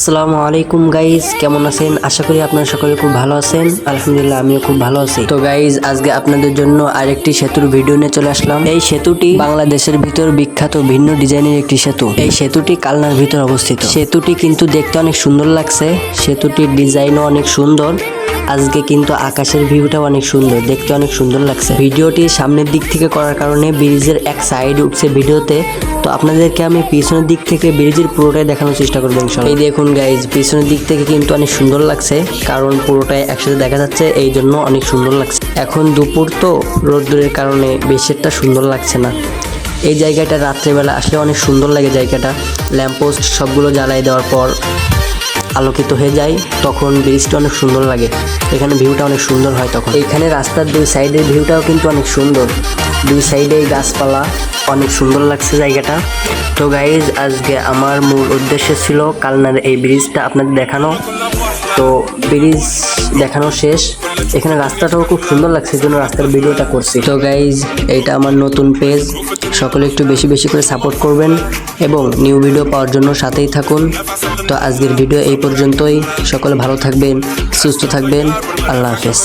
আসসালামু আলাইকুম গাইজ, কেমন আছেন? আশা করি আপনারা সকলে খুব ভালো আছেন। আলহামদুলিল্লাহ, আমিও খুব ভালো আছি। তো গাইজ, আজকে আপনাদের জন্য আরেকটি সেতুর ভিডিও নিয়ে চলে আসলাম। এই সেতুটি বাংলাদেশের ভিতর বিখ্যাত ভিন্ন ডিজাইনের একটি সেতু। এই সেতুটি কালনার ভিতর অবস্থিত। সেতুটি কিন্তু দেখতে অনেক সুন্দর লাগছে, সেতুটির ডিজাইনও অনেক সুন্দর। আজকে কিন্তু আকাশের ভিউটা অনেক সুন্দর, দেখতে অনেক সুন্দর লাগছে। ভিডিওটি সামনের দিক থেকে করার কারণে ব্রিজের এক সাইড উঠছে ভিডিওতে। তো আপনাদেরকে আমি পিছনের দিক থেকে ব্রিজের পুরোটাই দেখানোর চেষ্টা করবো ইনশাআল্লাহ। এই দেখুন গাইজ, পিছনের দিক থেকে কিন্তু অনেক সুন্দর লাগছে, কারণ পুরোটাই একসাথে দেখা যাচ্ছে, এই জন্য অনেক সুন্দর লাগছে। এখন দুপুর তো, রোদ্দুরের কারণে বেশি একটা সুন্দর লাগছে না। এই জায়গাটা রাত্রেবেলা আসলে অনেক সুন্দর লাগে। জায়গাটা ল্যাম্পপোস্ট সবগুলো জ্বালাই দেওয়ার পর আলোকিত হয়ে যায়, তখন ব্রিজটা অনেক সুন্দর লাগে। এখানে ভিউটা অনেক সুন্দর হয় তখন। এখানে রাস্তার দুই সাইডের ভিউটাও কিন্তু অনেক সুন্দর, দুই সাইডে গাছপালা, অনেক সুন্দর লাগছে জায়গাটা। তো গাইজ, আজকে আমার মূল উদ্দেশ্য ছিল কালনার এই ব্রিজটা আপনাদের দেখানো। তো ব্রিজ দেখানো শেষ, এখানে রাস্তাটাও খুব সুন্দর লাগছে, এই জন্য রাস্তার ভিডিওটা করছি। তো গাইজ, এইটা আমার নতুন পেজ, সকলে একটু বেশি বেশি করে সাপোর্ট করবেন এবং নিউ ভিডিও পাওয়ার জন্য সাথেই থাকুন। তো আজকের ভিডিও এই পর্যন্তই। সকলে ভালো থাকবেন, সুস্থ থাকবেন। আল্লাহ হাফেজ।